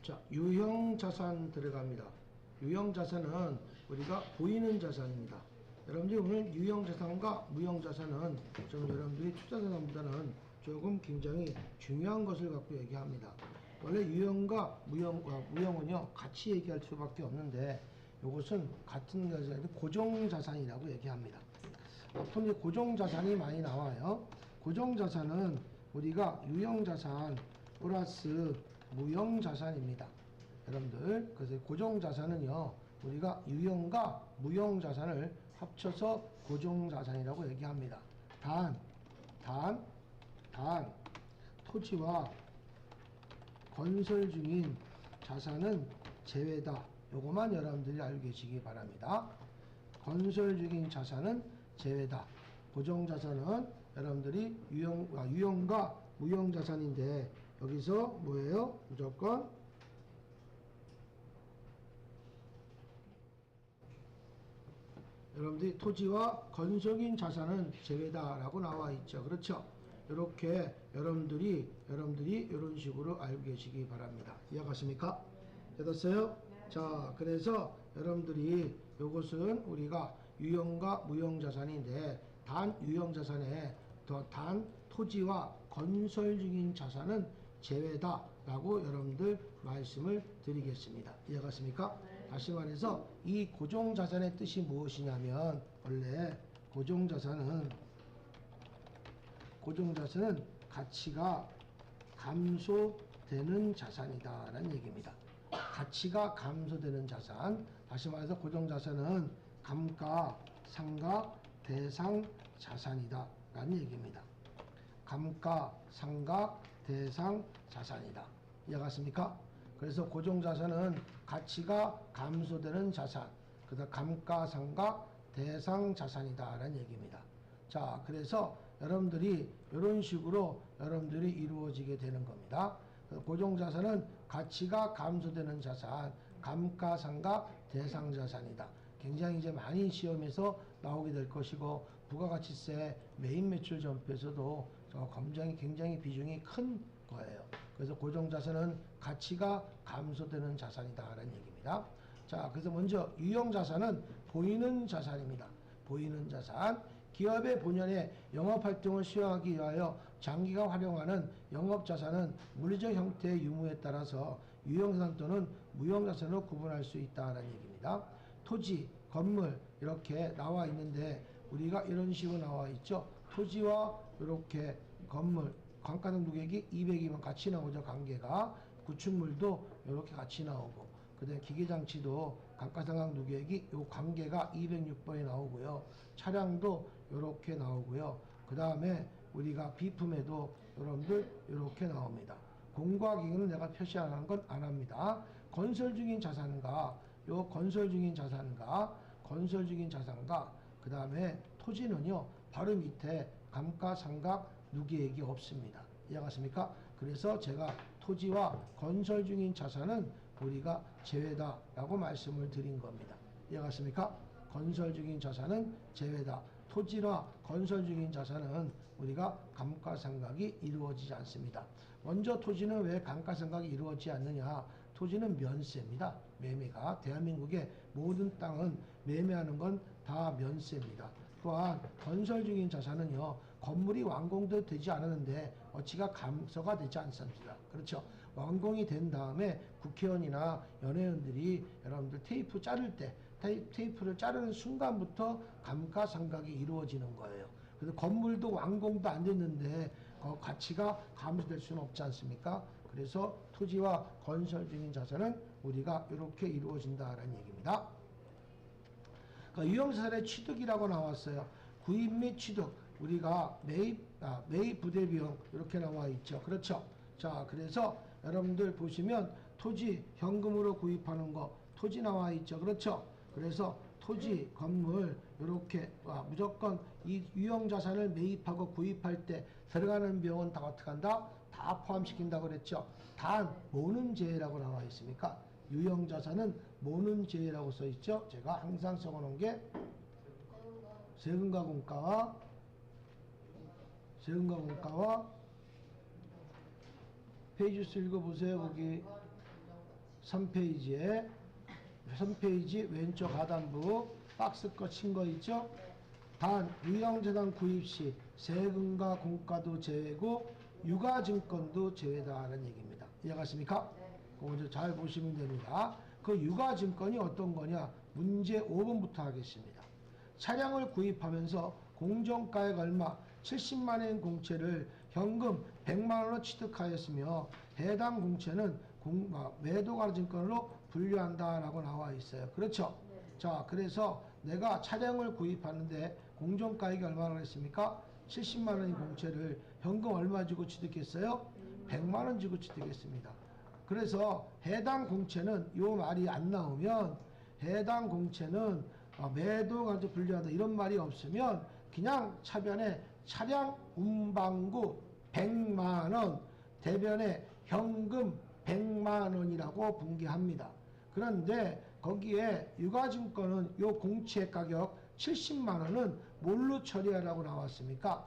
자, 유형 자산 들어갑니다. 유형 자산은 우리가 보이는 자산입니다. 여러분들이 오늘 유형 자산과 무형 자산은 좀 여러분들이 투자 자산보다는 조금 굉장히 중요한 것을 갖고 얘기합니다. 원래 유형과 무형은요 같이 얘기할 수밖에 없는데 이것은 같은 자산이 고정 자산이라고 얘기합니다. 보통 고정 자산이 많이 나와요. 고정 자산은 우리가 유형 자산 플러스 무형 자산입니다. 여러분들, 그래서 고정 자산은요 우리가 유형과 무형 자산을 합쳐서 고정 자산이라고 얘기합니다. 단 토지와 건설 중인 자산은 제외다. 요것만 여러분들이 알고 계시기 바랍니다. 건설 중인 자산은 제외다. 고정 자산은 여러분들이 유형과 무형 자산인데 여기서 뭐예요? 무조건 여러분들이 토지와 건설인 자산은 제외다라고 나와 있죠. 그렇죠? 이렇게 여러분들이 이런 식으로 알고 계시기 바랍니다. 이해가십니까? 됐어요? 자, 그래서 여러분들이 이것은 우리가 유형과 무형 자산인데 단 유형 자산에 단 토지와 건설 중인 자산은 제외다라고 여러분들 말씀을 드리겠습니다. 이해갔습니까? 다시 말해서 이 고정자산의 뜻이 무엇이냐면 원래 고정자산은 가치가 감소되는 자산이다 라는 얘기입니다. 가치가 감소되는 자산, 다시 말해서 고정자산은 감가상각 대상 자산이다 라는 얘기입니다. 감가상각 대상 자산이다. 이해갔습니까? 그래서 고정자산은 가치가 감소되는 자산, 그 다음 감가상각 대상 자산이다 라는 얘기입니다. 자, 그래서 여러분들이 이런 식으로 여러분들이 이루어지게 되는 겁니다. 고정자산은 가치가 감소되는 자산, 감가상각 대상 자산이다. 굉장히 이제 많이 시험에서 나오게 될 것이고 부가가치세 메인 매출 점표에서도 굉장히 비중이 큰 거예요. 그래서 고정자산은 가치가 감소되는 자산이다 라는 얘기입니다. 자, 그래서 먼저 유형자산은 보이는 자산입니다. 보이는 자산, 기업의 본연의 영업활동을 수행하기 위하여 장기간 활용하는 영업자산은 물리적 형태의 유무에 따라서 유형자산 또는 무형자산으로 구분할 수 있다는 얘기입니다. 토지, 건물 이렇게 나와 있는데 우리가 이런 식으로 나와 있죠. 토지와 이렇게 건물, 감가상 누계액이 200이면 같이 나오죠. 관계가. 구축물도 이렇게 같이 나오고 그 다음에 기계장치도 감가상각 누계액이 요 관계가 206번이 나오고요. 차량도 이렇게 나오고요. 그 다음에 우리가 비품에도 여러분들 이렇게 나옵니다. 공과기금은 내가 표시 안 하는 건 안 합니다. 건설 중인 자산과 건설 중인 자산과 그 다음에 토지는요 바로 밑에 감가상각 누계액이 없습니다. 이해가십니까? 그래서 제가 토지와 건설 중인 자산은 우리가 제외다 라고 말씀을 드린 겁니다. 이해가십니까? 건설 중인 자산은 제외다. 토지나 건설 중인 자산은 우리가 감가상각이 이루어지지 않습니다. 먼저 토지는 왜 감가상각이 이루어지지 않느냐? 토지는 면세입니다. 매매가. 대한민국의 모든 땅은 매매하는 건 다 면세입니다. 또한 건설 중인 자산은요 건물이 완공도 되지 않았는데 어치가 감소가 되지 않습니다. 그렇죠? 완공이 된 다음에 국회의원이나 연예인들이 여러분들 테이프 자를 때 테이프를 자르는 순간부터 감가상각이 이루어지는 거예요. 그래서 건물도 완공도 안 됐는데 가치가 감소될 수는 없지 않습니까? 그래서 토지와 건설 중인 자산은 우리가 이렇게 이루어진다라는 얘기입니다. 그러니까 유형자산의 취득이라고 나왔어요. 구입 및 취득, 우리가 매입 부대 비용 이렇게 나와 있죠. 그렇죠? 자, 그래서 여러분들 보시면 토지 현금으로 구입하는 거 토지 나와 있죠. 그렇죠? 그래서 토지, 건물 이렇게 무조건 이 유형자산을 매입하고 구입할 때 들어가는 비용은 다 어떻게 한다? 다 포함시킨다고 그랬죠. 단 뭐는 제외라고 나와 있습니까? 유형자산은 뭐는 제외라고 써 있죠? 제가 항상 적어 놓은 게 세금과 공가와 페이지 수 읽어보세요. 거기 3페이지에 3페이지 왼쪽 하단부 박스 거 친 거 있죠? 단 유형자산 구입 시 세금과 공과도 제외고 유가증권도 제외다라는 얘기입니다. 이해가십니까? 그거 잘 보시면 됩니다. 그 유가증권이 어떤 거냐? 문제 5번부터 하겠습니다. 차량을 구입하면서 공정가액 얼마 70만 원 공채를 현금 100만 원으로 취득하였으며 해당 공채는 매도가증권으로 분류한다라고 나와 있어요. 그렇죠? 자, 그래서 내가 차량을 구입하는데 공정가액이 얼마나 했습니까? 70만 원의 공채를 현금 얼마 주고 취득했어요? 100만 원 주고 취득했습니다. 그래서 해당 공채는 요 말이 안 나오면 해당 공채는 매도가지고 분류한다 이런 말이 없으면 그냥 차변에 차량 운반구 100만 원 대변에 현금 100만 원이라고 분기합니다. 그런데 거기에 유가증권은 요 공채 가격 70만 원은 뭘로 처리하라고 나왔습니까?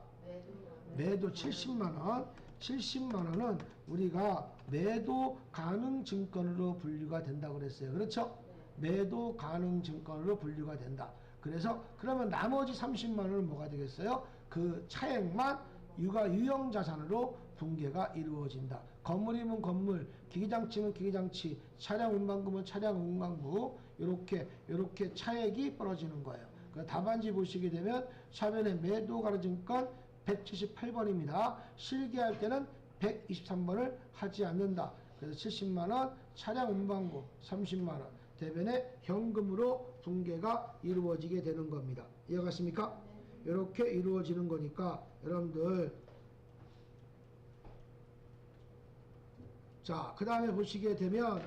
매도 70만 원. 70만 원은 우리가 매도 가능 증권으로 분류가 된다고 그랬어요. 그렇죠? 매도 가능 증권으로 분류가 된다. 그래서 그러면 나머지 30만 원은 뭐가 되겠어요? 그 차액만 유형 자산으로 분계가 이루어진다. 건물이면 건물, 기기장치면 기기장치, 차량 운반구면 차량 운반구 이렇게 차액이 벌어지는 거예요. 그 답안지 보시게 되면 차변에 매도 가능 증권 178번입니다. 실기할 때는 123번을 하지 않는다. 그래서 70만원, 차량 운반구 30만원, 대변에 현금으로 분계가 이루어지게 되는 겁니다. 이해가십니까? 이렇게 이루어지는 거니까 여러분들 자, 그 다음에 보시게 되면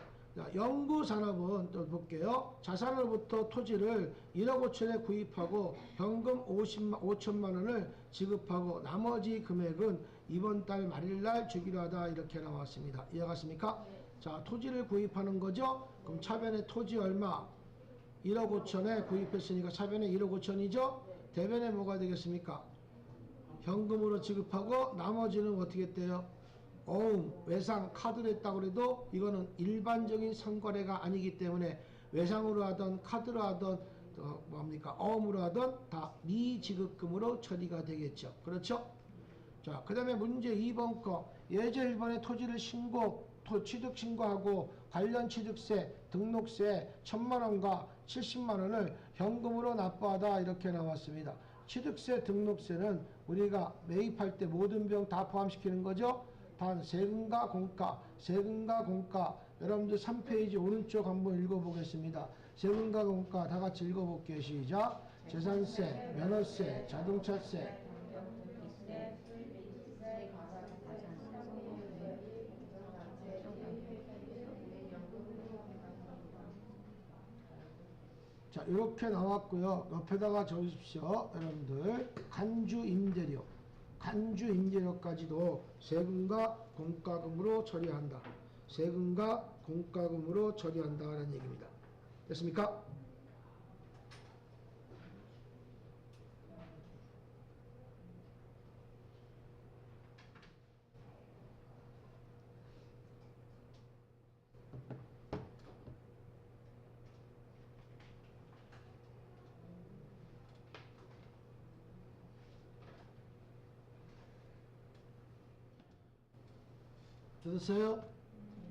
연구산업은 또 볼게요. 자산으로부터 토지를 1억 5천에 구입하고 현금 5천만 원을 지급하고 나머지 금액은 이번 달 말일날 주기로 하다 이렇게 나왔습니다. 이해가십니까? 자, 토지를 구입하는 거죠. 그럼 차변에 토지 얼마? 1억 5천에 구입했으니까 차변에 1억 5천이죠. 대변에 뭐가 되겠습니까? 현금으로 지급하고 나머지는 어떻게 했대요? 외상 카드로 했다고 해도 이거는 일반적인 선거래가 아니기 때문에 외상으로 하던 카드로 하던 어음으로 하던 다 미지급금으로 처리가 되겠죠. 그렇죠? 자, 그 다음에 문제 2번 거 예제 1번에 토지를 취득 신고하고 관련 취득세, 등록세 1000만원과 70만원을 현금으로 납부하다 이렇게 나왔습니다. 취득세, 등록세는 우리가 매입할 때 모든 비용 다 포함시키는 거죠. 단 세금과 공가, 세금과 공가 여러분들 3페이지 오른쪽 한번 읽어보겠습니다. 세금과 공가 다 같이 읽어볼게요. 시작. 재산세, 면허세, 자동차세 자, 이렇게 나왔고요. 옆에다가 적으십시오. 여러분들 간주 임대료 간주 임대료까지도 세금과 공과금으로 처리한다. 세금과 공과금으로 처리한다는 얘기입니다. 됐습니까? 됐어요?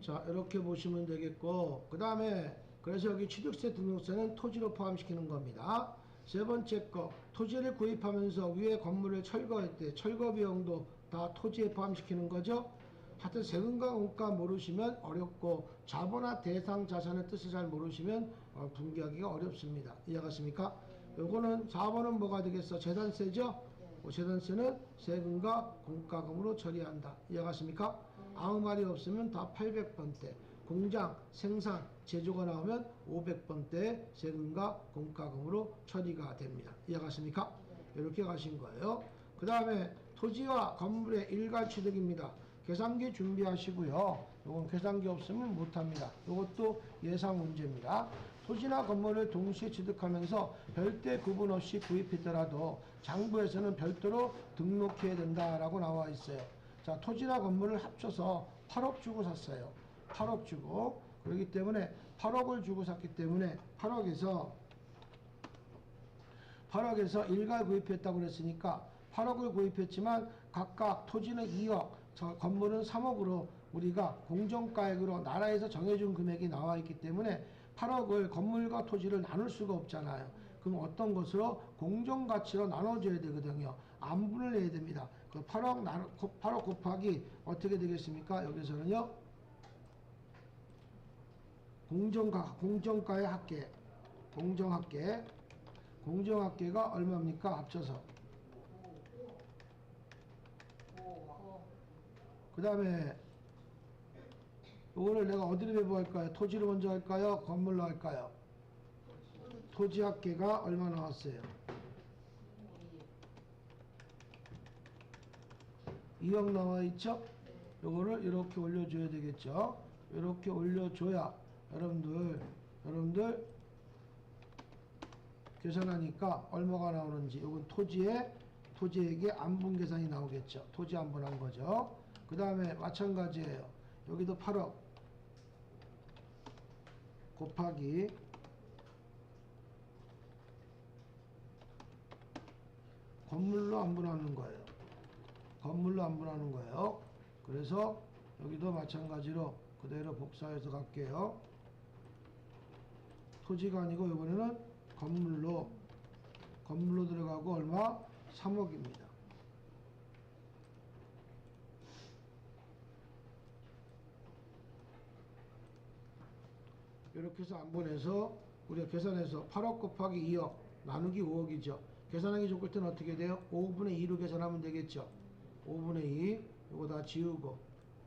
자, 이렇게 보시면 되겠고 그 다음에 그래서 여기 취득세 등록세는 토지로 포함시키는 겁니다. 세 번째 거 토지를 구입하면서 위에 건물을 철거할 때 철거 비용도 다 토지에 포함시키는 거죠. 하여튼 세금과 공가 모르시면 어렵고 자본화 대상 자산의 뜻을 잘 모르시면 분기하기가 어렵습니다. 이해가십니까? 요거는 4번은 뭐가 되겠어? 재산세죠? 재산세는 세금과 공과금으로 처리한다. 이해가십니까? 아무 말이 없으면 다 800번대 공장, 생산, 제조가 나오면 500번대 세금과 공과금으로 처리가 됩니다. 이해가십니까? 이렇게 가신 거예요. 그 다음에 토지와 건물의 일괄 취득입니다. 계산기 준비하시고요. 이건 계산기 없으면 못합니다. 이것도 예상 문제입니다. 토지나 건물을 동시에 취득하면서 별대 구분 없이 구입했더라도 장부에서는 별도로 등록해야 된다라고 나와 있어요. 자, 토지나 건물을 합쳐서 8억 주고 샀어요. 8억 주고 그렇기 때문에 8억을 주고 샀기 때문에 8억에서 일가 구입했다고 그랬으니까 8억을 구입했지만 각각 토지는 2억, 건물은 3억으로 우리가 공정가액으로 나라에서 정해준 금액이 나와 있기 때문에 8억을 건물과 토지를 나눌 수가 없잖아요. 그럼 어떤 것으로 공정가치로 나눠줘야 되거든요. 안분을 내야 됩니다. 그 8억 곱하기 어떻게 되겠습니까? 여기서는요. 공정가의 합계. 공정합계가 얼마입니까? 합쳐서. 그 다음에 이거를 내가 어디로 배부할까요? 토지로 먼저 할까요? 건물로 할까요? 토지 합계가 얼마 나왔어요? 2억 나와 있죠? 요거를 이렇게 올려줘야 되겠죠? 이렇게 올려줘야 여러분들 계산하니까 얼마가 나오는지 요건 토지액의 안분 계산이 나오겠죠? 토지 안분한 거죠. 그 다음에 마찬가지예요. 여기도 8억 곱하기 건물로 안분하는 거예요. 그래서 여기도 마찬가지로 그대로 복사해서 갈게요. 토지가 아니고 이번에는 건물로 들어가고 얼마? 3억입니다. 이렇게 해서 안분해서 우리가 계산해서 8억 곱하기 2억 나누기 5억이죠. 계산하기 좋을 때는 어떻게 돼요? 5분의 2로 계산하면 되겠죠. 5분의 2 이거 다 지우고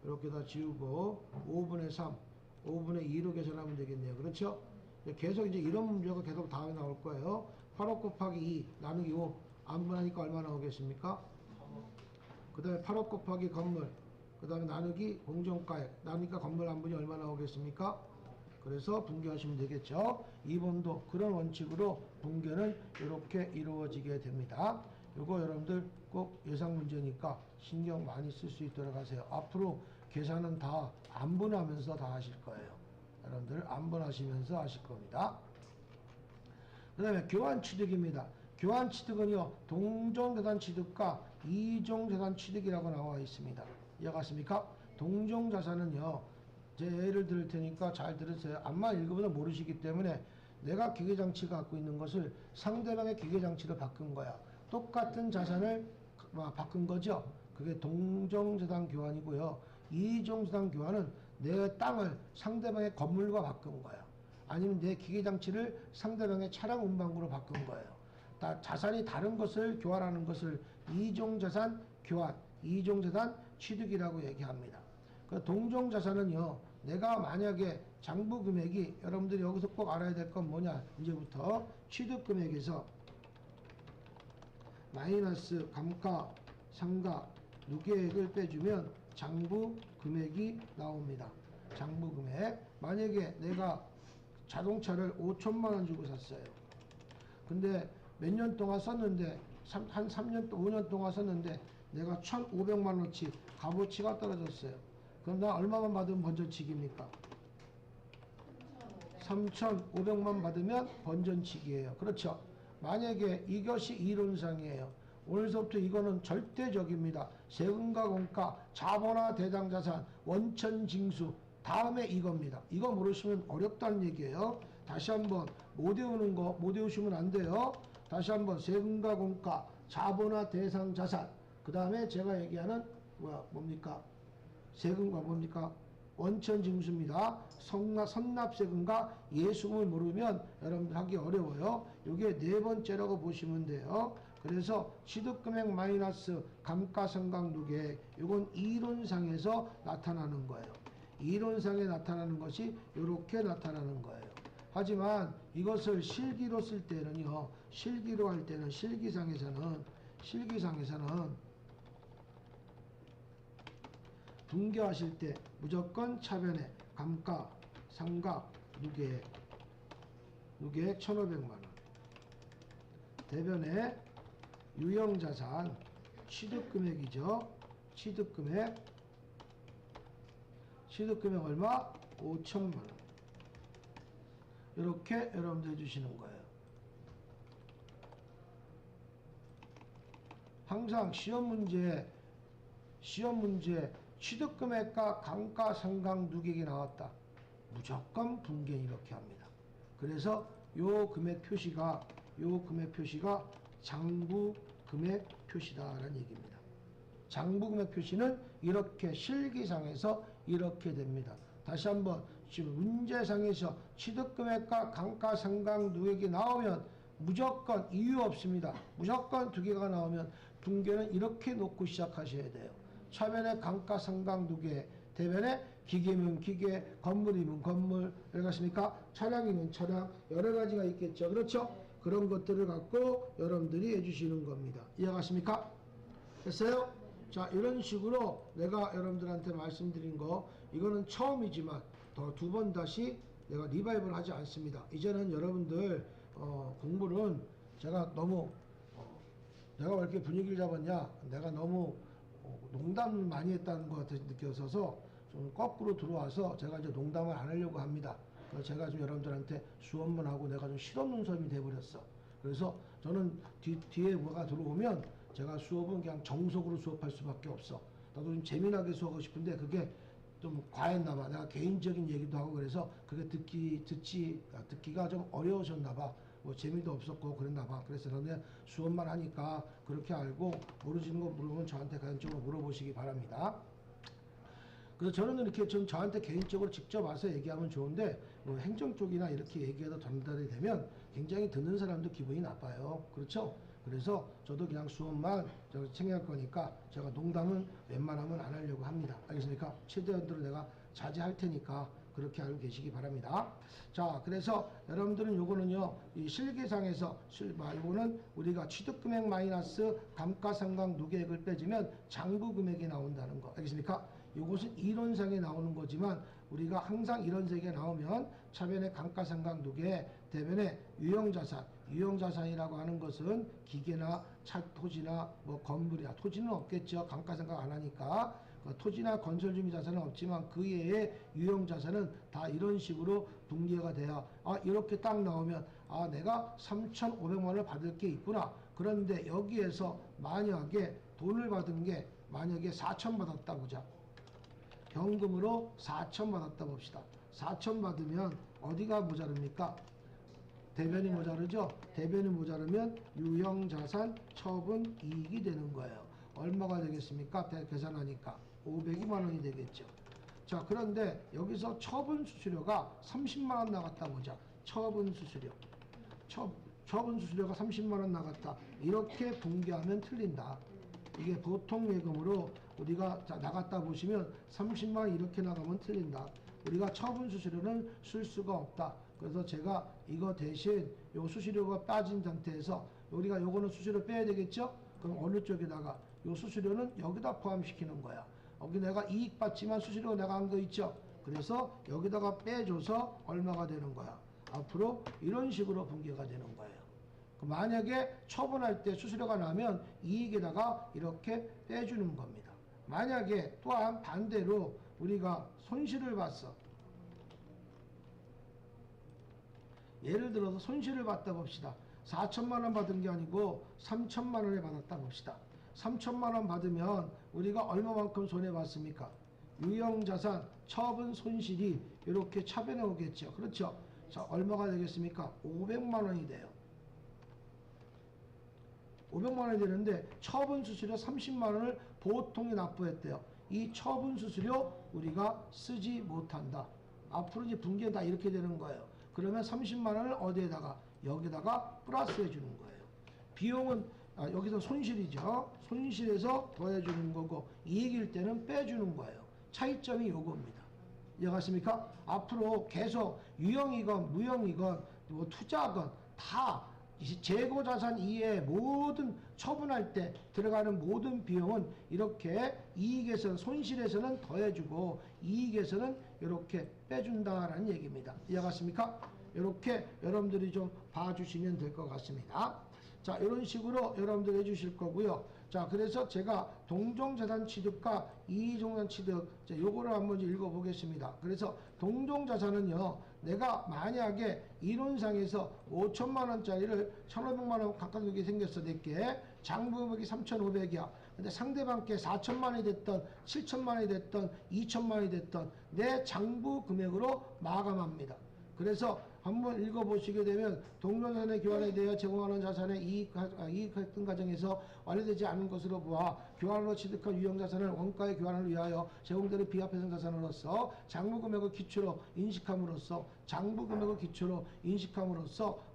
이렇게 다 지우고 5분의 3 5분의 2로 계산하면 되겠네요. 그렇죠? 계속 이제 이런 문제가 계속 다음에 나올 거예요. 8억 곱하기 2 나누기 5 안분하니까 얼마 나오겠습니까? 그 다음에 8억 곱하기 건물 그 다음에 나누기 공정가액 나누니까 건물 안분이 얼마 나오겠습니까? 그래서 분개하시면 되겠죠. 2번도 그런 원칙으로 분개는 이렇게 이루어지게 됩니다. 이거 여러분들 꼭 예상 문제니까 신경 많이 쓸 수 있도록 하세요. 앞으로 계산은 다 안분하면서 다 하실 거예요. 여러분들 안분하시면서 하실 겁니다. 그 다음에 교환취득입니다. 교환취득은요 동종재산취득과 이종재산취득이라고 나와 있습니다. 이해갔습니까? 동종자산은요 제 예를 들을 테니까 잘 들으세요. 아마 읽으면 모르시기 때문에 내가 기계장치가 갖고 있는 것을 상대방의 기계장치로 바꾼 거야. 똑같은 자산을 바꾼 거죠. 그게 동종재산 교환이고요. 이종재산 교환은 내 땅을 상대방의 건물과 바꾼 거야. 아니면 내 기계장치를 상대방의 차량 운반구로 바꾼 거예요. 자산이 다른 것을 교환하는 것을 이종재산 교환, 이종재산 취득이라고 얘기합니다. 그 동종자산은요, 내가 만약에 장부 금액이 여러분들이 여기서 꼭 알아야 될 건 뭐냐, 이제부터 취득 금액에서 마이너스 감가, 상가, 누계액을 빼주면 장부 금액이 나옵니다. 장부 금액. 만약에 내가 자동차를 5천만 원 주고 샀어요. 근데 몇 년 동안 썼는데 한 3년, 5년 동안 썼는데 내가 1,500만 원어치 값어치가 떨어졌어요. 그럼 나 얼마만 받으면 번전치기입니까? 3,500만 받으면 번전치기예요. 그렇죠? 만약에 이것이 이론상이에요. 오늘서부터 이거는 절대적입니다. 세금과 공가, 자본화 대장자산, 원천징수 다음에 이겁니다. 이거 모르시면 어렵다는 얘기예요. 다시 한번 못 외우시면 안 돼요. 다시 한번 세금과 공가, 자본화 대상자산 그 다음에 제가 얘기하는 뭡니까? 세금과 뭡니까? 원천징수입니다. 선납세금과 예수금을 모르면 여러분들 하기 어려워요. 이게 네 번째라고 보시면 돼요. 그래서 취득금액 마이너스 감가상각누계액 이건 이론상에서 나타나는 거예요. 이론상에 나타나는 것이 이렇게 나타나는 거예요. 하지만 이것을 실기로 쓸 때는요. 실기로 할 때는 실기상에서는 분개하실 때 무조건 차변에 감가, 상각, 누계액 1,500만 원. 대변에 유형자산 취득금액이죠. 취득금액 얼마? 5천만 원. 이렇게 여러분들 해주시는 거예요. 항상 시험 문제 취득금액과 감가상각 누계액이 나왔다. 무조건 분계 이렇게 합니다. 그래서 요 금액 표시가 장부 금액 표시다라는 얘기입니다. 장부 금액 표시는 이렇게 실기상에서 이렇게 됩니다. 다시 한번 지금 문제상에서 취득금액과 감가상각 누계액이 나오면 무조건 이유 없습니다. 무조건 두 개가 나오면 분계는 이렇게 놓고 시작하셔야 돼요. 차변에 감가상각 누계, 대변에 기계면 기계, 건물이면 건물, 알겠습니까? 차량이면 차량, 여러 가지가 있겠죠. 그렇죠? 그런 것들을 갖고 여러분들이 해주시는 겁니다. 이해가십니까? 됐어요? 자, 이런 식으로 내가 여러분들한테 말씀드린 거, 이거는 처음이지만 더 두 번 다시 내가 리바이벌 하지 않습니다. 이제는 여러분들 공부는 제가 너무 내가 왜 이렇게 분위기를 잡았냐, 내가 너무 농담을 많이 했다는 것 같아서 느껴져서 좀 거꾸로 들어와서 제가 이제 농담을 안 하려고 합니다. 그래서 제가 좀 여러분들한테 수업만 하고 내가 좀 실없는 수업이 돼버렸어. 그래서 저는 뒤에 뭐가 들어오면 제가 수업은 그냥 정석으로 수업할 수밖에 없어. 나도 좀 재미나게 수업하고 싶은데 그게 좀 과했나 봐. 내가 개인적인 얘기도 하고 그래서 그게 듣기가 좀 어려우셨나 봐. 뭐 재미도 없었고 그랬나 봐. 그래서 저는 수업만 하니까 그렇게 알고 모르시는 거 물으면 저한테 개인적으로 물어보시기 바랍니다. 그래서 저는 이렇게 좀 저한테 개인적으로 직접 와서 얘기하면 좋은데 뭐 행정 쪽이나 이렇게 얘기해도 전달이 되면 굉장히 듣는 사람도 기분이 나빠요. 그렇죠? 그래서 저도 그냥 수업만 챙겨갈 거니까 제가 농담은 웬만하면 안 하려고 합니다. 알겠습니까? 최대한으로 내가 자제할 테니까 그렇게 알고 계시기 바랍니다. 자, 그래서 여러분들은 요거는요, 이 실기상에서 요거는 우리가 취득금액 마이너스 감가상각 누계액을 빼주면 장부금액이 나온다는 거. 알겠습니까? 요것은 이론상에 나오는 거지만 우리가 항상 이런 세계 나오면 차변의 감가상각 누계, 대변의 유형자산이라고 하는 것은 기계나 토지나 뭐 건물이나 토지는 없겠죠. 감가상각 안 하니까. 토지나 건설중기 자산은 없지만 그 외에 유형자산은 다 이런 식으로 분계가 돼야 이렇게 딱 나오면 내가 3,500만 원을 받을 게 있구나. 그런데 여기에서 만약에 돈을 받은 게 만약에 4천 받았다 보자. 현금으로 4천 받았다 봅시다. 4천 받으면 어디가 모자릅니까? 대변이 모자르죠? 대변이 모자르면 유형자산 처분 이익이 되는 거예요. 얼마가 되겠습니까? 계산하니까 500만 원이 되겠죠. 자, 그런데 여기서 처분 수수료가 30만 원 나갔다 보자. 처분 수수료가 30만 원 나갔다. 이렇게 분계하면 틀린다. 이게 보통 예금으로 우리가 나갔다 보시면 30만 원 이렇게 나가면 틀린다. 우리가 처분 수수료는 쓸 수가 없다. 그래서 제가 이거 대신 요 수수료가 빠진 상태에서 우리가 요거는 수수료 빼야 되겠죠? 그럼 어느 쪽에다가 요 수수료는 여기다 포함시키는 거야. 여기 내가 이익 받지만 수수료 내가 한 거 있죠? 그래서 여기다가 빼줘서 얼마가 되는 거야. 앞으로 이런 식으로 분계가 되는 거예요. 만약에 처분할 때 수수료가 나면 이익에다가 이렇게 빼주는 겁니다. 만약에 또한 반대로 우리가 손실을 봤어. 예를 들어서 손실을 봤다 봅시다. 4천만 원 받은 게 아니고 3천만 원을 받았다 봅시다. 3천만 원 받으면 우리가 얼마만큼 손해봤습니까? 유형자산, 처분 손실이 이렇게 차변에 오겠죠. 그렇죠? 자, 얼마가 되겠습니까? 500만 원이 돼요. 500만 원이 되는데 처분 수수료 30만 원을 보통이 납부했대요. 이 처분 수수료 우리가 쓰지 못한다. 앞으로 이제 분계는 다 이렇게 되는 거예요. 그러면 30만 원을 어디에다가? 여기다가 플러스 해주는 거예요. 비용은 여기서 손실이죠. 손실에서 더해주는 거고 이익일 때는 빼주는 거예요. 차이점이 요겁니다. 이해가십니까? 앞으로 계속 유형이건 무형이건 뭐 투자건 다 재고자산 이외에 모든 처분할 때 들어가는 모든 비용은 이렇게 이익에서는 손실에서는 더해주고 이익에서는 이렇게 빼준다라는 얘기입니다. 이해갔습니까? 이렇게 여러분들이 좀 봐주시면 될 것 같습니다. 자, 이런 식으로 여러분들 해주실 거고요. 자, 그래서 제가 동종자산 취득과 이종자산 취득, 자, 요거를 한번 읽어보겠습니다. 그래서 동종자산은요, 내가 만약에 이론상에서 5천만 원짜리를 1,500만 원 가까이 두게 생겼어, 내게. 장부금액이 3,500이야. 근데 상대방께 4천만 원이 됐던, 7천만 원이 됐던, 2천만 원이 됐던 내 장부 금액으로 마감합니다. 그래서 한번 읽어보시게 되면 동종자산의 교환에 대하여 제공하는 자산의 이익 과정에서 완료되지 않은 것으로 보아 교환으로 취득한 유형자산을 원가의 교환을 위하여 제공되는 비합회생 자산으로서 장부금액을 기초로 인식함으로써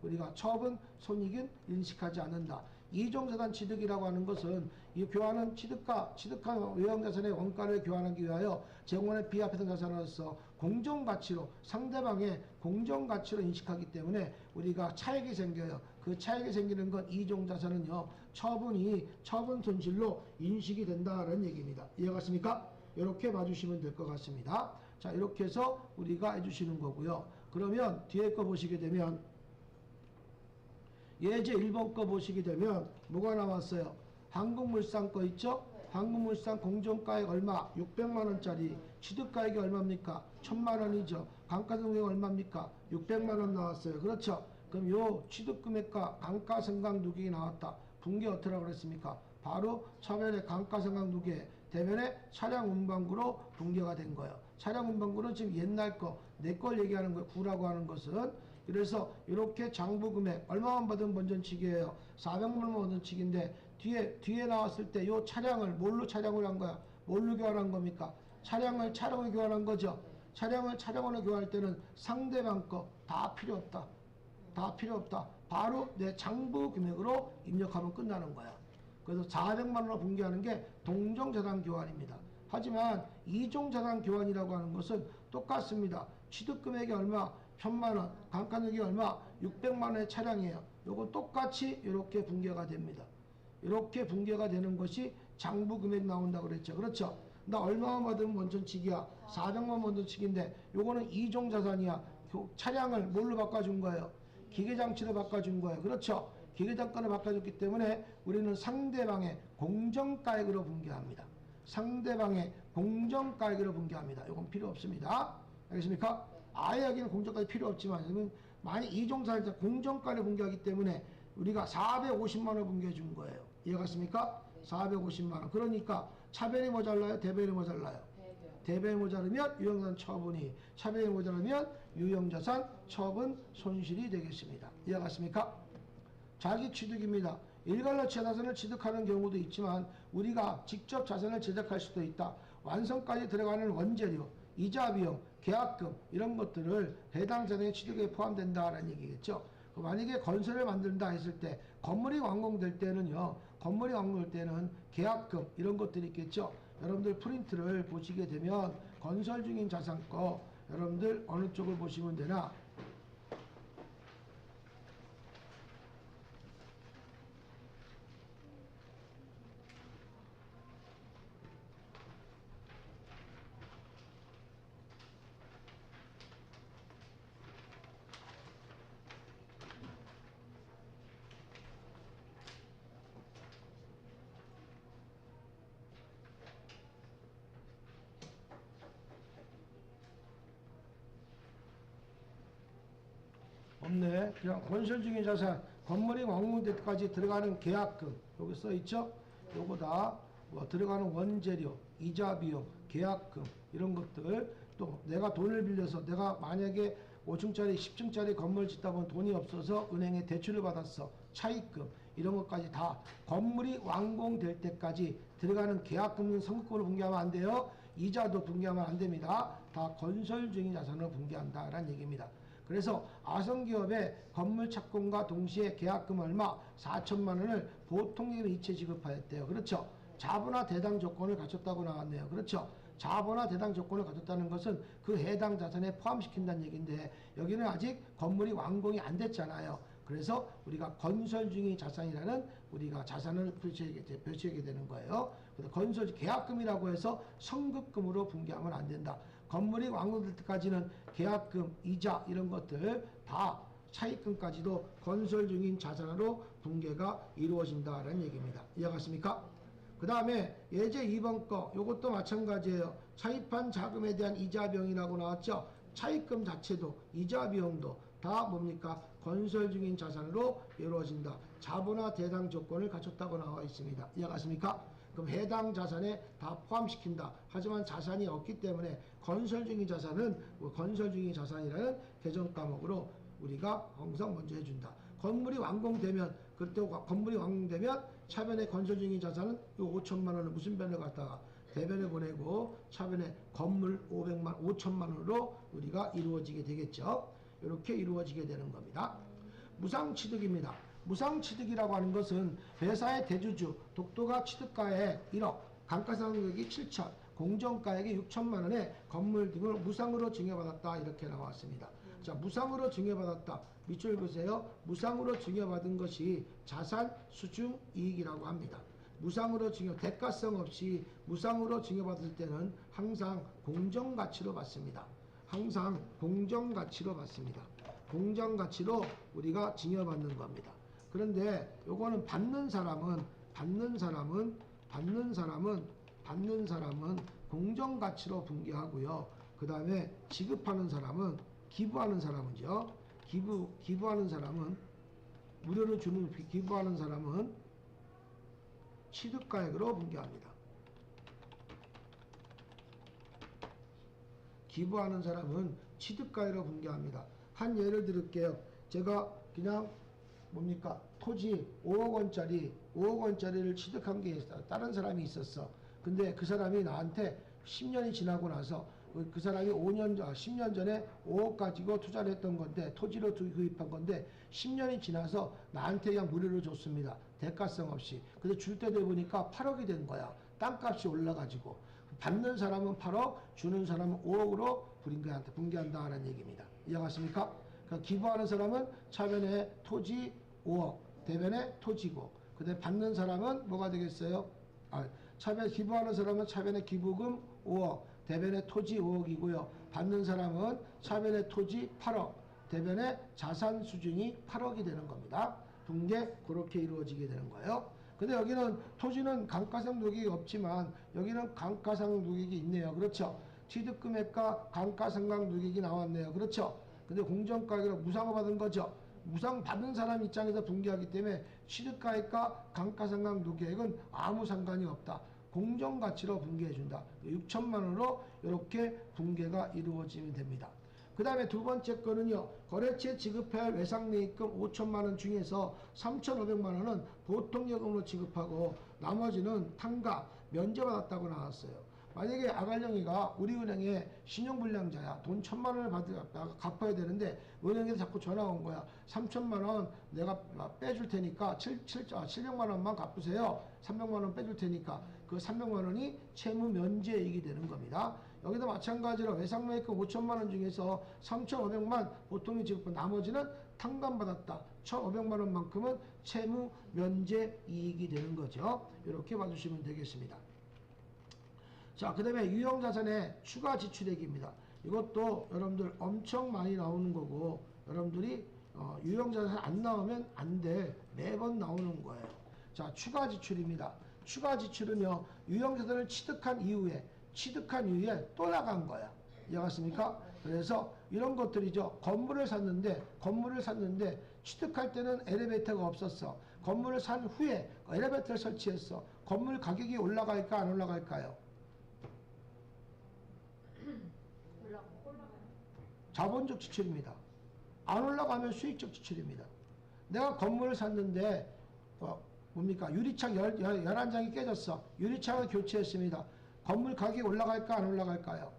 우리가 처분 손익은 인식하지 않는다. 이종자산 취득이라고 하는 것은 이 교환은 취득한 유형자산의 원가를 교환하기 위하여 제공하는 비합회생 자산으로서 공정가치로 상대방의 공정가치로 인식하기 때문에 우리가 차익이 생겨요. 그 차익이 생기는 건 이종자산은요, 처분 손실로 인식이 된다는 얘기입니다. 이해갔습니까? 이렇게 봐주시면 될 것 같습니다. 자, 이렇게 해서 우리가 해주시는 거고요. 그러면 뒤에 거 보시게 되면 예제 1번 거 보시게 되면 뭐가 나왔어요? 한국물산 거 있죠? 한국물산 공정가액 얼마? 600만 원짜리. 취득가액이 얼마입니까? 1,000만 원이죠. 감가상각이 얼마입니까? 600만 원 나왔어요. 그렇죠? 그럼 요 취득금액과 감가상각 누계가 나왔다. 분계 어떻게 그랬습니까? 바로 차변의 감가상각 누계, 대변의 차량 운반구로 분계가 된 거예요. 차량 운반구는 지금 옛날 거, 내 걸 얘기하는 거예요. 구라고 하는 것은. 그래서 이렇게 장부금액 얼마만 받으면 본전치기예요. 400만 원 본전치기인데 뒤에 나왔을 때 이 차량을 뭘로 차량을 한 거야? 뭘로 교환한 겁니까? 차량을 차량으로 교환한 거죠. 차량을 차량으로 교환할 때는 상대방 거 다 필요 없다. 다 필요 없다. 바로 내 장부금액으로 입력하면 끝나는 거야. 그래서 400만 원으로 분개하는 게 동종자산 교환입니다. 하지만 이종자산 교환이라고 하는 것은 똑같습니다. 취득금액이 얼마? 1,000만 원, 감가상각이 얼마? 600만 원의 차량이에요. 요거 똑같이 이렇게 분개가 됩니다. 이렇게 분개가 되는 것이 장부금액 나온다고 그랬죠. 그렇죠? 나 얼마만 받으면 원천치기야? 400만 원 원천치기인데 요거는 이종자산이야. 차량을 뭘로 바꿔준 거예요? 기계장치로 바꿔준 거예요. 그렇죠? 기계장치로 바꿔줬기 때문에 우리는 상대방의 공정가액으로 분개합니다. 상대방의 공정가액으로 분개합니다. 이건 필요 없습니다. 알겠습니까? 아예 여기는 공정가액이 필요 없지만 만약 이종자산자 공정가를 분개하기 때문에 우리가 450만 원 분개해 준 거예요. 이해갔습니까? 450만 원. 그러니까 차변이 모자라요? 대변이 모자라요? 대변이 모자르면 유형자산 처분이, 차변이 모자르면 유형자산 처분 손실이 되겠습니다. 이해갔습니까? 자기 취득입니다. 일괄로 자산을 취득하는 경우도 있지만 우리가 직접 자산을 제작할 수도 있다. 완성까지 들어가는 원재료, 이자 비용, 계약금 이런 것들을 해당 자산의 취득에 포함된다라는 얘기겠죠. 만약에 건설을 만든다 했을 때 건물이 완공될 때는요. 건물이 완공될 때는 계약금 이런 것들이 있겠죠. 여러분들 프린트를 보시게 되면 건설 중인 자산 거 여러분들 어느 쪽을 보시면 되나? 없네. 그냥 건설 중인 자산, 건물이 완공될 때까지 들어가는 계약금 여기 써 있죠? 요거다. 뭐 들어가는 원재료, 이자 비용, 계약금 이런 것들 또 내가 돈을 빌려서 내가 만약에 5층짜리, 10층짜리 건물 짓다 보면 돈이 없어서 은행에 대출을 받았어. 차입금 이런 것까지 다 건물이 완공될 때까지 들어가는 계약금은 선급금으로 분개하면 안 돼요. 이자도 분개하면 안 됩니다. 다 건설 중인 자산을 분개한다라는 얘기입니다. 그래서 아성기업의 건물 착공과 동시에 계약금 얼마 4천만 원을 보통계획 이체 지급하였대요. 그렇죠? 자본화 대당 조건을 갖췄다고 나왔네요. 그렇죠? 자본화 대당 조건을 갖췄다는 것은 그 해당 자산에 포함시킨다는 얘기인데 여기는 아직 건물이 완공이 안 됐잖아요. 그래서 우리가 건설 중인 자산이라는 우리가 자산을 표시하게 되는 거예요. 그래서 건설 계약금이라고 해서 선급금으로 분개하면 안 된다. 건물이 완공될 때까지는 계약금, 이자 이런 것들 다 차입금까지도 건설 중인 자산으로 분개가 이루어진다는 얘기입니다. 이해갔습니까? 그 다음에 예제 2번 거 요것도 마찬가지예요. 차입한 자금에 대한 이자 비용이라고 나왔죠. 차입금 자체도 이자 비용도 다 뭡니까? 건설 중인 자산으로 이루어진다. 자본화 대상 조건을 갖췄다고 나와 있습니다. 이해갔습니까? 그럼 해당 자산에 다 포함시킨다. 하지만 자산이 없기 때문에 건설 중인 자산은 건설 중인 자산이라는 개정 과목으로 우리가 항상 먼저 해준다. 건물이 완공되면 그때 건물이 완공되면 차변에 건설 중인 자산은 요 5천만 원을 무슨 변을 갖다가 대변에 보내고 차변에 건물 5천만 원으로 우리가 이루어지게 되겠죠. 이렇게 이루어지게 되는 겁니다. 무상취득입니다. 무상취득이라고 하는 것은 회사의 대주주 독도가 취득가에 1억, 감가상각액이 7천, 공정가액이 6천만 원의 건물 등을 무상으로 증여받았다 이렇게 나왔습니다. 자, 무상으로 증여받았다. 밑줄 보세요. 무상으로 증여받은 것이 자산 수중 이익이라고 합니다. 무상으로 대가성 없이 무상으로 증여받을 때는 항상 공정가치로 받습니다. 항상 공정가치로 받습니다. 공정가치로 우리가 증여받는 겁니다. 그런데 요거는 받는 사람은 공정가치로 분개하고요. 그 다음에 지급하는 사람은 기부하는 사람은요. 기부하는 사람은 무료로 주는 기부하는 사람은 취득가액으로 분개합니다. 기부하는 사람은 취득가액으로 분개합니다. 한 예를 들을게요. 제가 그냥 뭡니까? 토지 5억 원짜리를 취득한 게 있어. 다른 사람이 있었어. 근데 그 사람이 나한테 10년이 지나고 나서 그 사람이 10년 전에 5억 가지고 투자를 했던 건데 토지로 구입한 건데 10년이 지나서 나한테 그냥 무료로 줬습니다. 대가성 없이. 근데 줄 때 되보니까 8억이 된 거야. 땅값이 올라가지고. 받는 사람은 8억, 주는 사람은 5억으로 분개한다는 얘기입니다. 이해갔습니까? 그러니까 기부하는 사람은 차변에 토지 5억, 대변에 토지고, 그 다음에 받는 사람은 뭐가 되겠어요? 기부하는 사람은 차변에 기부금 5억, 대변에 토지 5억이고요. 받는 사람은 차변에 토지 8억, 대변에 자산 수준이 8억이 되는 겁니다. 분개 그렇게 이루어지게 되는 거예요. 근데 여기는 토지는 감가상 누객이 없지만 여기는 감가상 누객이 있네요. 그렇죠? 취득금액과 감가상각 누객이 나왔네요. 그렇죠? 근데 공정가액으로 무상을 받은 거죠. 무상 받은 사람 입장에서 분개하기 때문에 취득가액과 감가상각 누객은 아무 상관이 없다. 공정가치로 분개해준다. 6천만 원으로 이렇게 분개가 이루어지면 됩니다. 그 다음에 두 번째 거는요. 거래처에 지급해야 할 외상내입금 5천만 원 중에서 3,500만 원은 보통예금으로 지급하고 나머지는 탕감, 면제받았다고 나왔어요. 만약에 아갈령이가 우리은행에 신용불량자야. 돈 1,000만 원을 갚아야 되는데 은행에서 자꾸 전화 온 거야. 3천만 원 내가 빼줄 테니까 700만 원만 갚으세요. 300만 원 빼줄 테니까 그 300만 원이 채무 면제이익이 되는 겁니다. 여기도 마찬가지로 외상내입금 5천만 원 중에서 3,500만 보통이 지급한 나머지는 탕감받았다. 1,500만 원만큼은 채무 면제 이익이 되는 거죠. 이렇게 봐주시면 되겠습니다. 자, 그 다음에 유형자산의 추가 지출액입니다. 이것도 여러분들 엄청 많이 나오는 거고 여러분들이 유형자산 안 나오면 안 돼. 매번 나오는 거예요. 자, 추가 지출입니다. 추가 지출은요. 유형자산을 취득한 이후에 또 나간 거야. 이해갔습니까? 그래서 이런 것들이죠. 건물을 샀는데 취득할 때는 엘리베이터가 없었어. 건물을 산 후에 엘리베이터를 설치했어. 건물 가격이 올라갈까 안 올라갈까요? 자본적 지출입니다. 안 올라가면 수익적 지출입니다. 내가 건물을 샀는데 뭡니까? 유리창 11장이 깨졌어. 유리창을 교체했습니다. 건물 가격이 올라갈까 안 올라갈까요?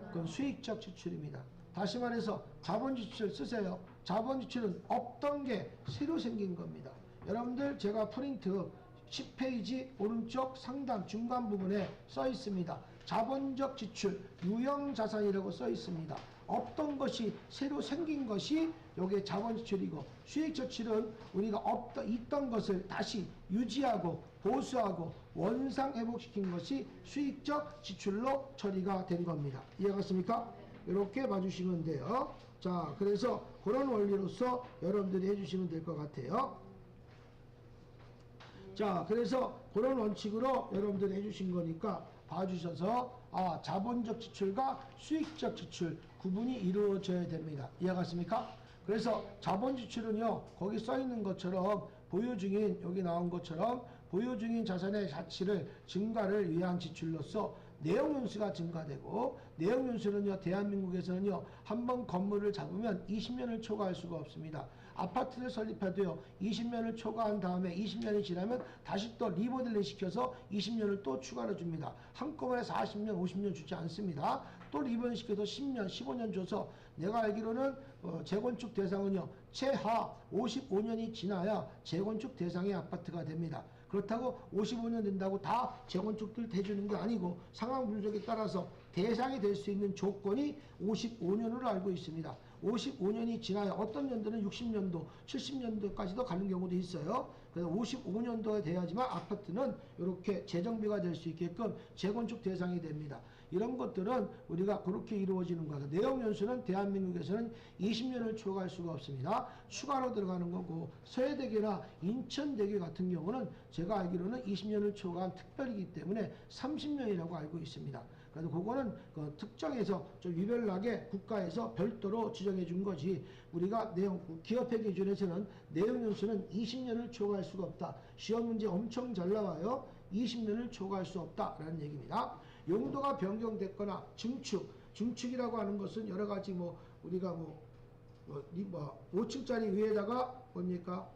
그건 수익적 지출입니다. 다시 말해서 자본지출 쓰세요. 자본지출은 없던 게 새로 생긴 겁니다. 여러분들 제가 프린트 10페이지 오른쪽 상단 중간 부분에 써 있습니다. 자본적 지출, 유형자산이라고 써 있습니다. 없던 것이 새로 생긴 것이 요게 자본지출이고 수익적 지출은 우리가 있던 것을 다시 유지하고 보수하고 원상회복시킨 것이 수익적 지출로 처리가 된 겁니다. 이해갔습니까? 이렇게 봐주시면 돼요. 자, 그래서 그런 원리로서 여러분들이 해주시면 될 것 같아요. 자, 그래서 그런 원칙으로 여러분들이 해주신 거니까 봐주셔서 자본적 지출과 수익적 지출 구분이 이루어져야 됩니다. 이해갔습니까? 그래서 자본 지출은요, 거기 써 있는 것처럼 보유 중인, 여기 나온 것처럼 보유 중인 자산의 가치를 증가를 위한 지출로서 내용연수가 증가되고, 내용연수는요, 대한민국에서는요, 한번 건물을 잡으면 20년을 초과할 수가 없습니다. 아파트를 설립해도요, 20년을 초과한 다음에 20년이 지나면 다시 또 리모델링 시켜서 20년을 또 추가로 줍니다. 한꺼번에 40년, 50년 주지 않습니다. 또 리모델링 시켜서 10년, 15년 줘서, 내가 알기로는 재건축 대상은요, 최하 55년이 지나야 재건축 대상의 아파트가 됩니다. 그렇다고 55년 된다고 다 재건축들 해주는 게 아니고, 상황 분석에 따라서 대상이 될 수 있는 조건이 55년으로 알고 있습니다. 55년이 지나야 어떤 년도는 60년도, 70년도까지도 가는 경우도 있어요. 그래서 55년도에 돼야지만 아파트는 이렇게 재정비가 될 수 있게끔 재건축 대상이 됩니다. 이런 것들은 우리가 그렇게 이루어지는 거예요. 내용연수는 대한민국에서는 20년을 초과할 수가 없습니다. 추가로 들어가는 거고, 서해대교나 인천대교 같은 경우는 제가 알기로는 20년을 초과한 특별이기 때문에 30년이라고 알고 있습니다. 그래서 그거는 특정해서 좀 유별나게 국가에서 별도로 지정해 준 거지, 우리가 기업회 기준에서는 내용연수는 20년을 초과할 수가 없다. 시험 문제 엄청 잘 나와요. 20년을 초과할 수 없다라는 얘기입니다. 용도가 변경됐거나 증축이라고 하는 것은 여러 가지 우리가 5층짜리 위에다가 뭡니까?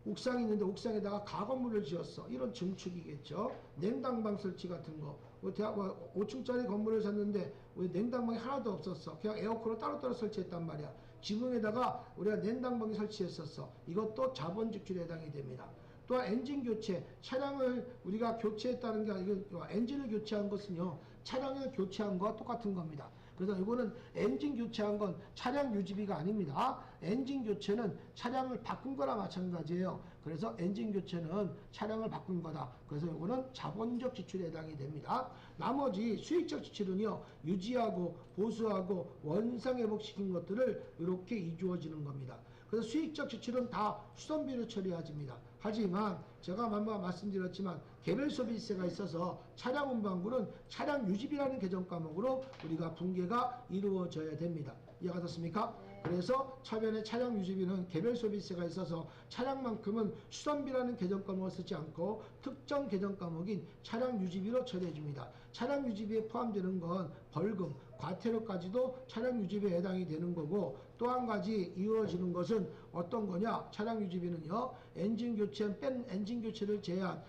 옥상이 있는데 옥상에다가 가건물을 지었어. 이런 증축이겠죠. 냉당방 설치 같은 거. 5층짜리 건물을 샀는데 우리 냉당방이 하나도 없었어. 그냥 에어컨을 따로따로 설치했단 말이야. 지붕에다가 우리가 냉당방이 설치했었어. 이것도 자본 지출에 해당이 됩니다. 또한 엔진 교체, 차량을 우리가 교체했다는 게 아니고, 엔진을 교체한 것은요, 차량을 교체한 거와 똑같은 겁니다. 그래서 이거는 엔진 교체한 건 차량 유지비가 아닙니다. 엔진 교체는 차량을 바꾼 거나 마찬가지예요. 그래서 엔진 교체는 차량을 바꾼 거다. 그래서 이거는 자본적 지출에 해당이 됩니다. 나머지 수익적 지출은요, 유지하고 보수하고 원상 회복시킨 것들을 이렇게 이루어지는 겁니다. 그래서 수익적 지출은 다 수선비로 처리하집니다. 하지만 제가 말씀드렸지만 개별 소비세가 있어서 차량 운반물은 차량 유지비라는 개정 과목으로 우리가 분계가 이루어져야 됩니다. 이해가 됐습니까? 그래서 차변의 차량 유지비는 개별 소비세가 있어서 차량만큼은 수선비라는 개정 과목을 쓰지 않고 특정 개정 과목인 차량 유지비로 처리해 줍니다. 차량 유지비에 포함되는 건 벌금, 과태료까지도 차량 유지비에 해당이 되는 거고, 또 한 가지 이루어지는 것은 어떤 거냐? 차량 유지비는요, 엔진 교체를 제한,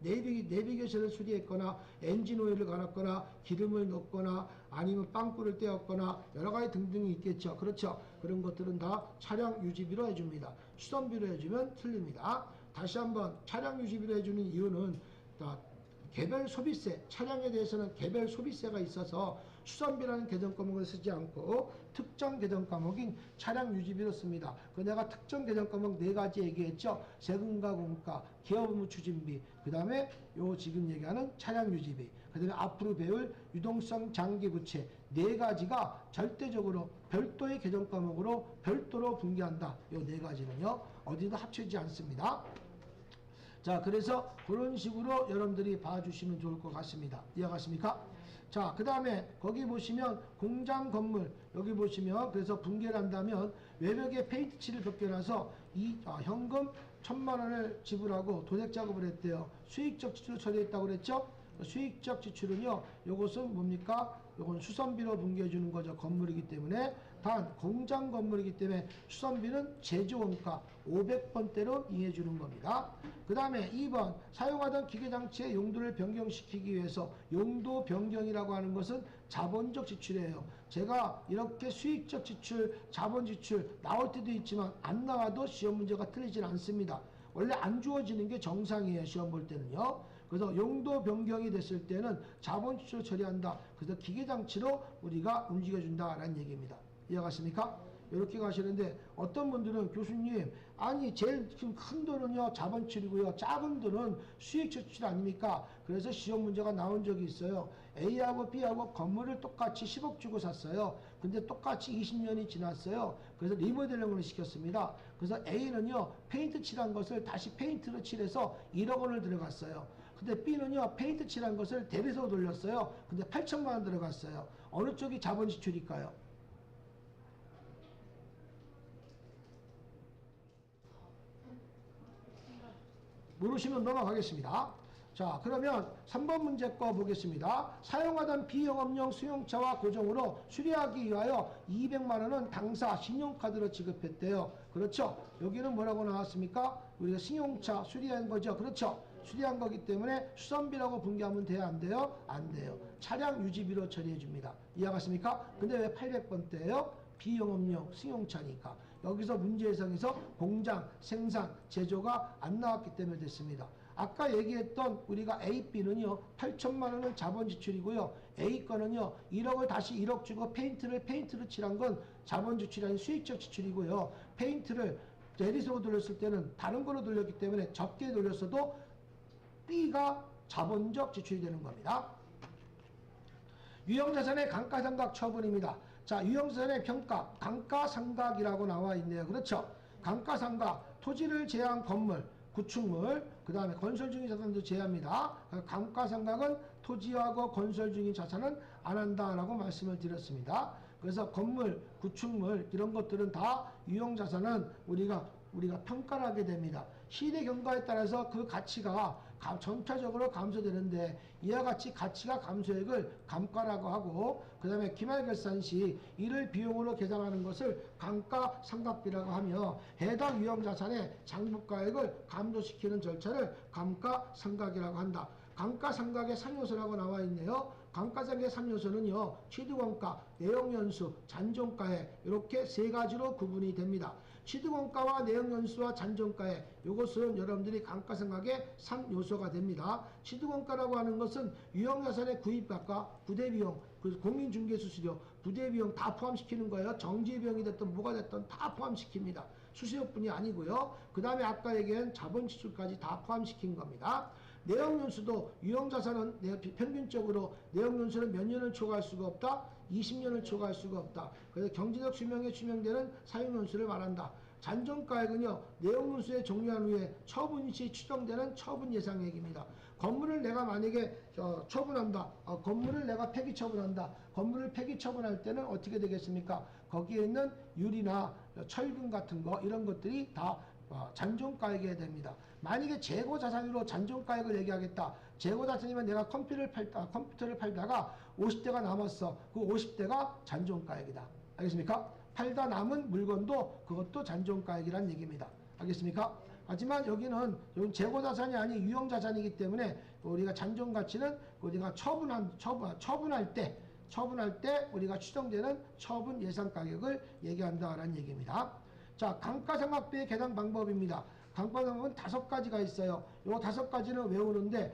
내비 교체를 수리했거나, 엔진 오일을 갈았거나, 기름을 넣거나, 아니면 빵꾸를 떼었거나, 여러 가지 등등이 있겠죠. 그렇죠? 그런 것들은 다 차량 유지비로 해줍니다. 수선비로 해주면 틀립니다. 다시 한번 차량 유지비로 해주는 이유는 개별 소비세, 차량에 대해서는 개별 소비세가 있어서 수선비라는 개정 과목을 쓰지 않고 특정 개정 과목인 차량 유지비로 씁니다. 내가 특정 개정 과목 4가지 얘기했죠. 세금과 공과, 기업 의무 추진비, 그 다음에 지금 얘기하는 차량 유지비, 그 다음에 앞으로 배울 유동성 장기 부채, 4가지가 절대적으로 별도의 개정 과목으로 별도로 분계한다. 요 4가지는요, 어디도 합치지 않습니다. 자, 그래서 그런 식으로 여러분들이 봐주시면 좋을 것 같습니다. 이해가십니까? 자, 그 다음에 거기 보시면 공장 건물, 여기 보시면 그래서 분계를 한다면 외벽에 페인트칠을 벗겨놔서 현금 1,000만 원을 지불하고 도색 작업을 했대요. 수익적 지출을 처리했다고 그랬죠? 수익적 지출은요, 요것은 뭡니까? 요건 수선비로 분계해 주는 거죠. 건물이기 때문에. 단 공장 건물이기 때문에 수선비는 제조원가 500번대로 이해해 주는 겁니다. 그 다음에 2번, 사용하던 기계장치의 용도를 변경시키기 위해서, 용도 변경이라고 하는 것은 자본적 지출이에요. 제가 이렇게 수익적 지출, 자본 지출 나올 때도 있지만 안 나와도 시험 문제가 틀리진 않습니다. 원래 안 주어지는 게 정상이에요. 시험 볼 때는요. 그래서 용도 변경이 됐을 때는 자본 지출을 처리한다. 그래서 기계장치로 우리가 움직여준다라는 얘기입니다. 이해가십니까? 이렇게 가시는데, 어떤 분들은 교수님, 아니 제일 지금 큰 돈은요 자본 지출이고요, 작은 돈은 수익 지출 아닙니까? 그래서 시험 문제가 나온 적이 있어요. A하고 B하고 건물을 똑같이 10억 주고 샀어요. 근데 똑같이 20년이 지났어요. 그래서 리모델링을 시켰습니다. 그래서 A는요, 페인트 칠한 것을 다시 페인트로 칠해서 1억 원을 들어갔어요. 근데 B는요, 페인트 칠한 것을 대리석으로 돌렸어요. 근데 8천만 원 들어갔어요. 어느 쪽이 자본 지출일까요? 모르시면 넘어가겠습니다. 자, 그러면 3번 문제 거 보겠습니다. 사용하던 비영업용 승용차와 고정으로 수리하기 위하여 200만 원은 당사 신용카드로 지급했대요. 그렇죠? 여기는 뭐라고 나왔습니까? 우리가 승용차 수리한 거죠. 그렇죠? 수리한 거기 때문에 수선비라고 분개하면 돼요? 안 돼요? 안 돼요. 차량 유지비로 처리해 줍니다. 이해하셨습니까? 근데 왜 800번대예요? 비영업용 승용차니까. 여기서 문제 예상에서 공장, 생산, 제조가 안 나왔기 때문에 됐습니다. 아까 얘기했던 우리가 A, B는요, 8천만 원은 자본 지출이고요. A 거는요, 1억을 다시 1억 주고 페인트를 칠한 건 자본 지출이 아닌 수익적 지출이고요. 페인트를 대리석으로 돌렸을 때는 다른 거로 돌렸기 때문에 적게 돌렸어도 B가 자본적 지출이 되는 겁니다. 유형자산의 감가상각 처분입니다. 자, 유형자산의 평가, 감가상각이라고 나와 있네요. 그렇죠? 감가상각, 토지를 제한 건물, 구축물, 그 다음에 건설 중인 자산도 제외합니다. 감가상각은 토지하고 건설 중인 자산은 안 한다라고 말씀을 드렸습니다. 그래서 건물, 구축물 이런 것들은 다 유형자산은 우리가 평가를 하게 됩니다. 시대 경과에 따라서 그 가치가 점차적으로 감소되는데 이와 같이 가치가 감소액을 감가라고 하고 그 다음에 기말결산 시 이를 비용으로 계산하는 것을 감가상각비라고 하며 해당 유형자산의 장부가액을 감소시키는 절차를 감가상각이라고 한다. 감가상각의 3요소라고 나와 있네요. 감가상각의 3요소는요. 취득원가, 내용연수, 잔존가액 이렇게 세 가지로 구분이 됩니다. 취득원가와 내용연수와 잔존가액 이것은 여러분들이 감가상각의 3요소가 됩니다. 취득원가라고 하는 것은 유형자산의 구입값과 부대비용, 공인중개수수료, 부대비용 다 포함시키는 거예요. 정지비용이 됐든 뭐가 됐든 다 포함시킵니다. 수수료뿐이 아니고요. 그 다음에 아까 얘기한 자본지출까지 다 포함시킨 겁니다. 내용연수도 유형자산은 평균적으로 내용연수는 몇 년을 초과할 수가 없다? 20년을 초과할 수가 없다. 그래서 경제적 수명에 수명되는 사용연수를 말한다. 잔존가액은요, 내용연수에 종료한 후에 처분 시 추정되는 처분 예상액입니다. 건물을 내가 만약에 처분한다. 건물을 내가 폐기 처분한다. 건물을 폐기 처분할 때는 어떻게 되겠습니까? 거기에 있는 유리나 철근 같은 거 이런 것들이 다 잔존가액이 됩니다. 만약에 재고자산으로 잔존가액을 얘기하겠다. 재고자산이면 내가 컴퓨터를 팔다가 50대가 남았어. 그 50대가 잔존가액이다. 알겠습니까? 팔다 남은 물건도 그것도 잔존가액이란 얘기입니다. 알겠습니까? 하지만 여기는 재고자산이 아닌 유형자산이기 때문에 우리가 잔존가치는 우리가 처분할 때 우리가 추정되는 처분 예상가격을 얘기한다라는 얘기입니다. 자, 감가상각비의 계산 방법입니다. 감가상각은 5가지가 있어요. 요 5가지는 외우는데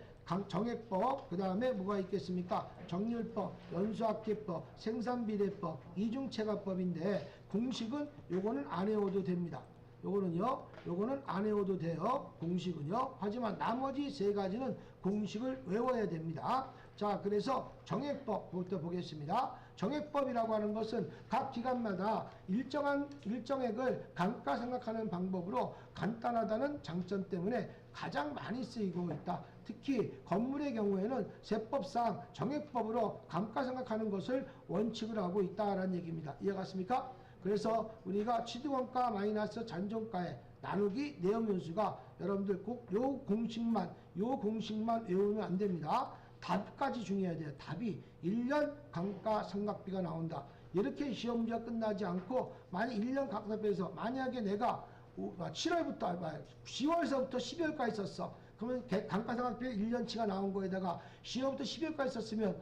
정액법, 그 다음에 뭐가 있겠습니까? 정률법, 연수학계법, 생산비례법, 이중체가법인데 공식은 요거는 안 외워도 됩니다. 요거는 안 외워도 돼요. 공식은요. 하지만 나머지 3가지는 공식을 외워야 됩니다. 자, 그래서 정액법부터 보겠습니다. 정액법이라고 하는 것은 각 기관마다 일정액을 감가상각하는 방법으로 간단하다는 장점 때문에 가장 많이 쓰이고 있다. 특히 건물의 경우에는 세법상 정액법으로 감가상각하는 것을 원칙을 하고 있다라는 얘기입니다. 이해갔습니까? 그래서 우리가 취득원가 마이너스 잔존가액 나누기 내용연수가 여러분들 꼭 요 공식만 외우면 안 됩니다. 답까지 중요해야 돼요. 답이 1년 감가상각비가 나온다. 이렇게 시험 문제가 끝나지 않고 만약 1년 감가상각비에서 만약에 내가 10월서부터 12월까지 썼어. 그러면 감가상각비 1년치가 나온 거에다가 10월부터 12월까지 썼으면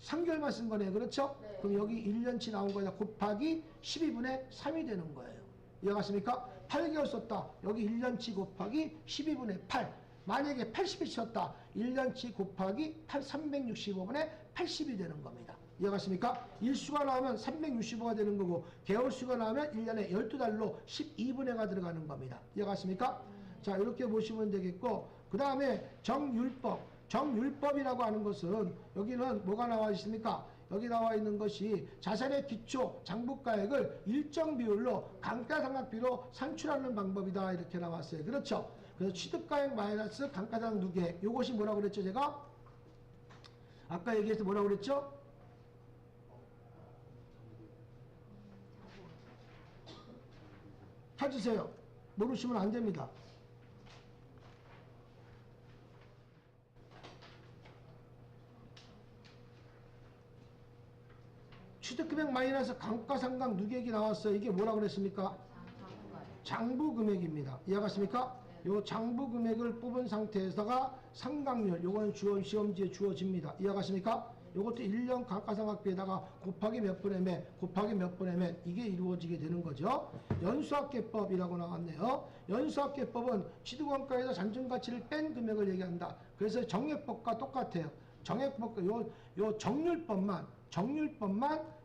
3개월만 쓴 거네. 그렇죠? 네. 그럼 여기 1년치 나온 거에다 곱하기 12분의 3이 되는 거예요. 이해갔습니까? 8개월 썼다. 여기 1년치 곱하기 12분의 8. 만약에 80일 썼다. 1년치 곱하기 365분의 80이 되는 겁니다. 이해갔습니까? 일수가 나오면 365가 되는 거고 개월수가 나오면 1년에 12달로 12분의가 들어가는 겁니다. 이해갔습니까? 자, 이렇게 보시면 되겠고 그 다음에 정율법. 정률법이라고 하는 것은 여기는 뭐가 나와 있습니까? 여기 나와 있는 것이 자산의 기초 장부가액을 일정 비율로 감가상각비로 산출하는 방법이다 이렇게 나왔어요. 그렇죠? 그래서 취득가액 마이너스 감가상각 누계액 이것이 뭐라고 그랬죠? 제가 아까 얘기해서 뭐라고 그랬죠? 찾으세요. 모르시면 안 됩니다. 취득금액 마이너스 감가상각 누계액이 나왔어요. 이게 뭐라고 그랬습니까? 장부금액입니다. 이해가십니까? 요 장부금액을 뽑은 상태에서가 상각률, 요거는 시험지에 주어집니다. 이해가십니까? 요것도 1년 감가상각비에다가 곱하기 몇 분의 몇, 곱하기 몇 분의 몇, 이게 이루어지게 되는 거죠. 연수합계법이라고 나왔네요. 연수합계법은 취득원가에서 잔존가치를 뺀 금액을 얘기한다. 그래서 정액법과 똑같아요. 정액법과 요 정률법만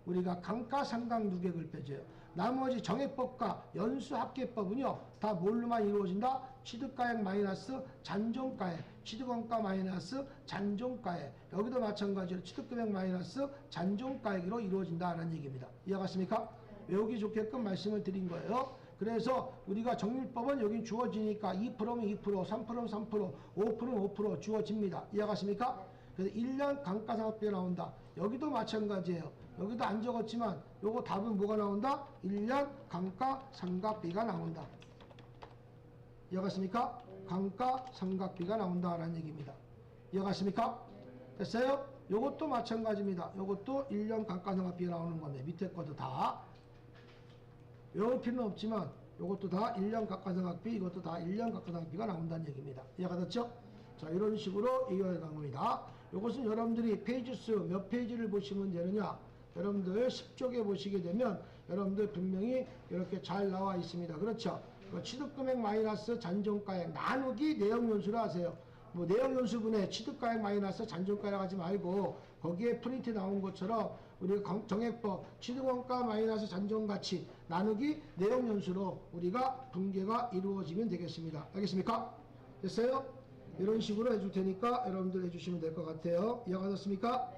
우리가 감가상각 누계액을 빼줘요. 나머지 정액법과 연수합계법은요, 다 뭘로만 이루어진다? 취득가액 마이너스 잔존가액, 취득원가 마이너스 잔존가액, 여기도 마찬가지로 취득금액 마이너스 잔존가액으로 이루어진다는 얘기입니다. 이해갔습니까? 외우기 좋게끔 말씀을 드린 거예요. 그래서 우리가 정률법은 여기 주어지니까 2%면 2%, 3%면 3%, 5%면 5% 주어집니다. 이해갔습니까? 그래서 1년 감가상각비가 나온다. 여기도 마찬가지예요. 여기도 안 적었지만 요거 답은 뭐가 나온다? 1년 감가상각비가 나온다. 이해갔습니까? 감가상각비가 나온다라는 얘기입니다. 이해갔습니까? 됐어요? 요것도 마찬가지입니다. 요것도 1년 감가상각비가 나오는 건데 밑에 것도 다 외울 필요는 없지만 요것도 다 1년 감가상각비, 이것도 다 1년 감가상각비가 나온다는 얘기입니다. 이해가 됐죠? 자, 이런 식으로 이겨야 되는 겁니다. 요것은 여러분들이 페이지 수 몇 페이지를 보시면 되느냐? 여러분들 10쪽에 보시게 되면 여러분들 분명히 이렇게 잘 나와 있습니다. 그렇죠? 취득금액 마이너스 잔존가액 나누기 내역연수를 하세요. 뭐 내역연수분의 취득가액 마이너스 잔존가액 하지 말고 거기에 프린트 나온 것처럼 우리가 정액법 취득원가 마이너스 잔존가치 나누기 내역연수로 우리가 분계가 이루어지면 되겠습니다. 알겠습니까? 됐어요? 이런 식으로 해줄 테니까 여러분들 해주시면 될 것 같아요. 이해가셨습니까?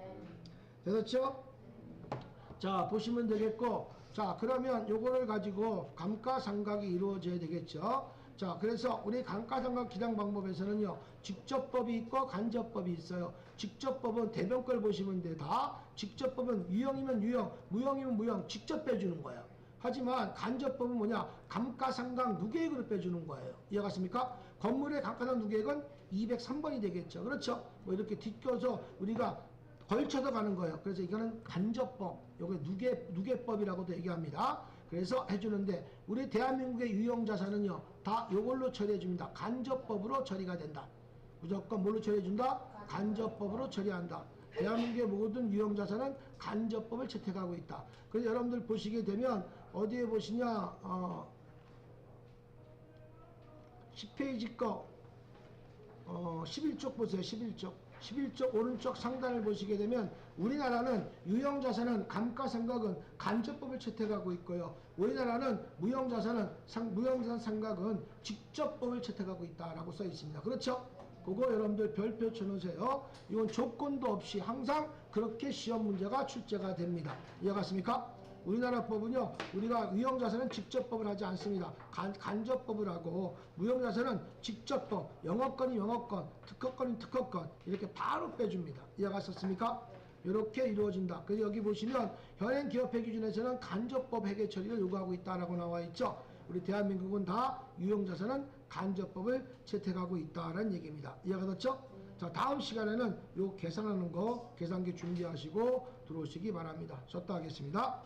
됐었죠? 자, 보시면 되겠고, 자, 그러면 요거를 가지고 감가상각이 이루어져야 되겠죠? 자, 그래서 우리 감가상각 기량 방법에서는요, 직접법이 있고 간접법이 있어요. 직접법은 대변 걸 보시면 돼. 다 직접법은 유형이면 유형, 무형이면 무형, 직접 빼주는 거예요. 하지만 간접법은 뭐냐? 감가상각 누계액으로 빼주는 거예요. 이해갔습니까? 건물의 감가상각 누계액은 203번이 되겠죠. 그렇죠? 뭐 이렇게 뒤껴서 우리가 걸쳐서 가는 거예요. 그래서 이거는 간접법, 요게 누계법이라고도 얘기합니다. 그래서 해주는데 우리 대한민국의 유형자산은요 다 요걸로 처리해줍니다. 간접법으로 처리가 된다. 무조건 뭘로 처리해준다? 간접법으로 처리한다. 대한민국의 모든 유형자산은 간접법을 채택하고 있다. 그래서 여러분들 보시게 되면 어디에 보시냐 10페이지 거 11쪽 보세요. 11쪽 오른쪽 상단을 보시게 되면 우리나라는 유형자산은 감가상각은 간접법을 채택하고 있고요. 우리나라는 무형자산 상각은 직접법을 채택하고 있다라고 써 있습니다. 그렇죠? 그거 여러분들 별표 쳐놓으세요. 이건 조건도 없이 항상 그렇게 시험 문제가 출제가 됩니다. 이해갔습니까? 우리나라 법은요, 우리가 유형자산은 직접법을 하지 않습니다. 간접법을 하고, 무형자산은 직접법, 영업권이 영업권, 특허권이 특허권, 이렇게 바로 빼줍니다. 이해가셨습니까? 이렇게 이루어진다. 그래서 여기 보시면, 현행 기업회 기준에서는 간접법 회계 처리를 요구하고 있다라고 나와 있죠. 우리 대한민국은 다 유형자산은 간접법을 채택하고 있다는 얘기입니다. 이해가 됐죠? 자, 다음 시간에는 요 계산하는 거, 계산기 준비하시고 들어오시기 바랍니다. 쉬었다 하겠습니다.